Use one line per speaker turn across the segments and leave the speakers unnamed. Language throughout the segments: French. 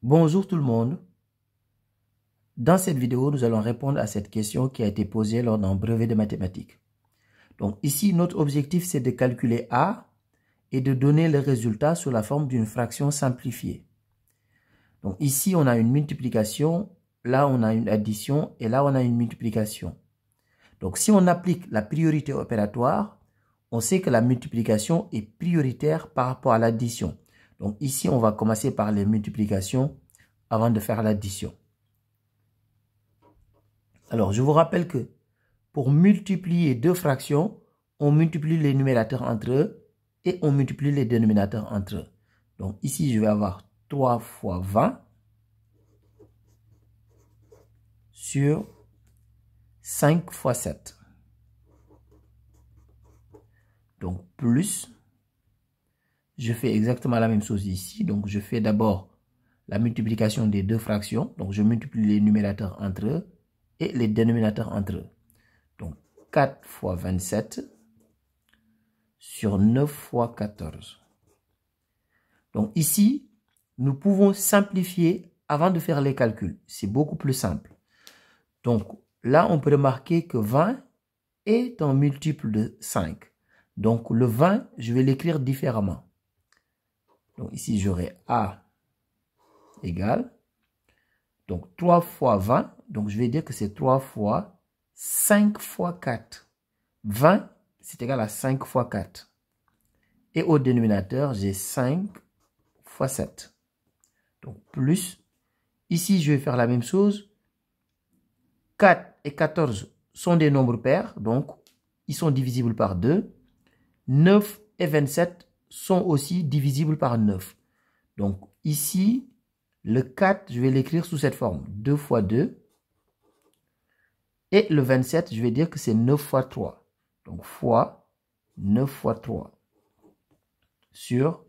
Bonjour tout le monde. Dans cette vidéo, nous allons répondre à cette question qui a été posée lors d'un brevet de mathématiques. Donc ici, notre objectif, c'est de calculer A et de donner le résultat sous la forme d'une fraction simplifiée. Donc ici, on a une multiplication, là on a une addition et là on a une multiplication. Donc si on applique la priorité opératoire, on sait que la multiplication est prioritaire par rapport à l'addition. Donc ici, on va commencer par les multiplications avant de faire l'addition. Alors, je vous rappelle que pour multiplier deux fractions, on multiplie les numérateurs entre eux et on multiplie les dénominateurs entre eux. Donc ici, je vais avoir 3 fois 20 sur 5 fois 7. Donc plus, je fais exactement la même chose ici. Donc je fais d'abord la multiplication des deux fractions. Donc je multiplie les numérateurs entre eux et les dénominateurs entre eux. Donc 4 fois 27 sur 9 fois 14. Donc ici, nous pouvons simplifier avant de faire les calculs. C'est beaucoup plus simple. Donc là, on peut remarquer que 20 est un multiple de 5. Donc le 20, je vais l'écrire différemment. Donc ici, j'aurai A égale. Donc 3 fois 20, donc je vais dire que c'est 3 fois 5 fois 4. 20, c'est égal à 5 fois 4. Et au dénominateur, j'ai 5 fois 7. Donc plus, ici je vais faire la même chose. 4 et 14 sont des nombres pairs, donc ils sont divisibles par 2. 9 et 27 sont aussi divisibles par 9. Donc ici, le 4, je vais l'écrire sous cette forme. 2 fois 2. Et le 27, je vais dire que c'est 9 fois 3. Donc fois 9 fois 3 sur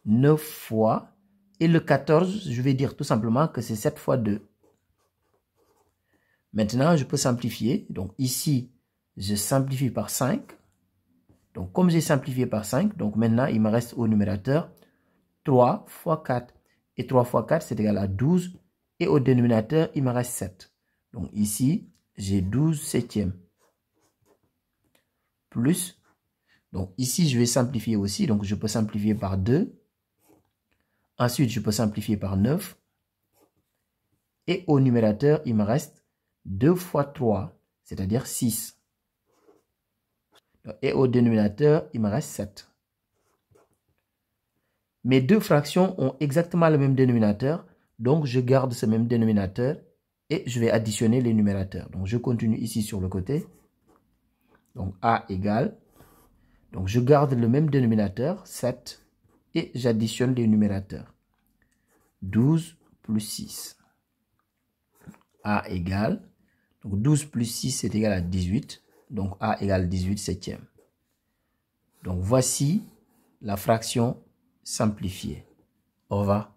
9 fois. Et le 14, je vais dire tout simplement que c'est 7 fois 2. Maintenant, je peux simplifier. Donc ici, je simplifie par 5. Donc comme j'ai simplifié par 5, donc maintenant, il me reste au numérateur 3 fois 4. Et 3 fois 4, c'est égal à 12. Et au dénominateur, il me reste 7. Donc ici, j'ai 12 septièmes. Plus. Donc ici, je vais simplifier aussi. Donc je peux simplifier par 2. Ensuite, je peux simplifier par 9. Et au numérateur, il me reste 2 fois 3, c'est-à-dire 6. Et au dénominateur, il me reste 7. Mes deux fractions ont exactement le même dénominateur. Donc, je garde ce même dénominateur et je vais additionner les numérateurs. Donc, je continue ici sur le côté. Donc, A égale. Donc, je garde le même dénominateur, 7. Et j'additionne les numérateurs. 12 plus 6. A égale. Donc, 12 plus 6, c'est égal à 18. Donc, A égale 18 septièmes. Donc, voici la fraction simplifiée. Au revoir.